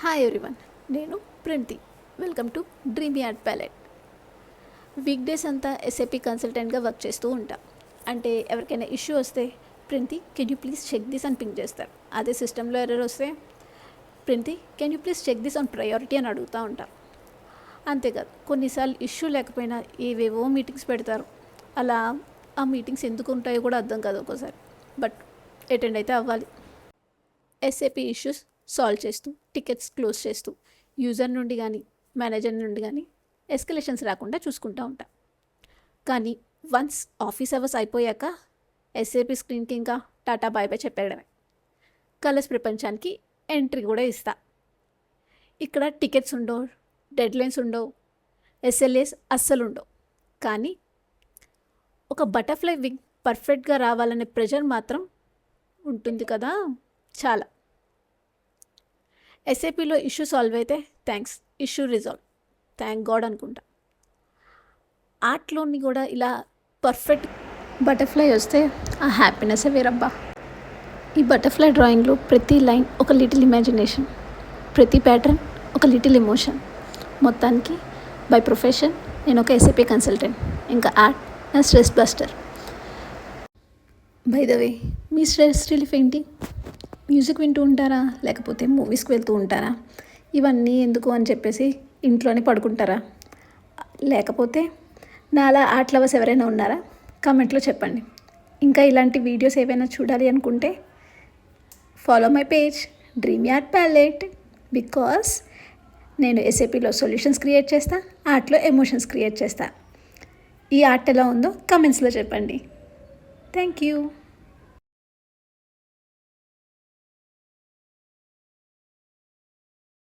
Hi everyone, నేను Preethi. Welcome to Dream yard Palette. Weekdays అంతా SAP కన్సల్టెంట్గా work చేస్తూ ఉంటా. అంటే ఎవరికైనా ఇష్యూ వస్తే Preethi can you please check this అని పింక్ చేస్తారు. అదే సిస్టంలో ఎర్రర్ వస్తే Preethi can you please check this on priority అని అడుగుతూ ఉంటా. అంతేకాదు, కొన్నిసార్లు ఇష్యూ లేకపోయినా ఏవేవో మీటింగ్స్ పెడతారు. అలా ఆ మీటింగ్స్ ఎందుకు ఉంటాయో కూడా అర్థం కాదు ఒక్కోసారి, బట్ అటెండ్ అయితే అవ్వాలి. ఎస్ఏపీ ఇష్యూస్ సాల్వ్ చేస్తూ, టికెట్స్ క్లోజ్ చేస్తూ, యూజర్ నుండి కానీ మేనేజర్ నుండి కానీ ఎస్కలేషన్స్ రాకుండా చూసుకుంటూ ఉంటా. కానీ వన్స్ ఆఫీస్ అవర్స్ అయిపోయాక ఎస్ఏపీ స్క్రీన్కి ఇంకా టాటా బాయ్ బాయ్ చెప్పేయడమే. కలర్స్ ప్రపంచానికి ఎంట్రీ కూడా ఇస్తా. ఇక్కడ టికెట్స్ ఉండవు, డెడ్ లైన్స్ ఉండవు, ఎస్ఎల్ఏస్ అస్సలు ఉండవు. కానీ ఒక బటర్ఫ్లై వింగ్ పర్ఫెక్ట్గా రావాలనే ప్రెషర్ మాత్రం ఉంటుంది కదా, చాలా. ఎస్ఏపీలో ఇష్యూ సాల్వ్ అయితే thanks, issue resolve, thank God అనుకుంటా. ఆర్ట్లోని కూడా ఇలా పర్ఫెక్ట్ బటర్ఫ్లై వస్తే ఆ హ్యాపీనెస్ వేరబ్బా. ఈ బటర్ఫ్లై డ్రాయింగ్లో ప్రతి లైన్ ఒక లిటిల్ ఇమాజినేషన్, ప్రతి ప్యాటర్న్ ఒక లిటిల్ ఎమోషన్. మొత్తానికి బై ప్రొఫెషన్ నేను ఒక ఎస్ఏపీ కన్సల్టెంట్, ఇంకా ఆర్ట్ నా stress buster. By the way, me stress relief ఏంటి? మ్యూజిక్ వింటూ ఉంటారా, లేకపోతే మూవీస్కి వెళ్తూ ఉంటారా? ఇవన్నీ ఎందుకు అని చెప్పేసి ఇంట్లోనే పడుకుంటారా? లేకపోతే నాలా ఆర్ట్ లవర్స్ ఎవరైనా ఉన్నారా? కామెంట్లో చెప్పండి. ఇంకా ఇలాంటి వీడియోస్ ఏవైనా చూడాలి అనుకుంటే follow my page dream yard palette. Because నేను ఎస్ఏపీలో సొల్యూషన్స్ క్రియేట్ చేస్తా, ఆర్ట్లో ఎమోషన్స్ క్రియేట్ చేస్తా. ఈ ఆర్ట్ ఎలా ఉందో కమెంట్స్లో చెప్పండి. Thank you.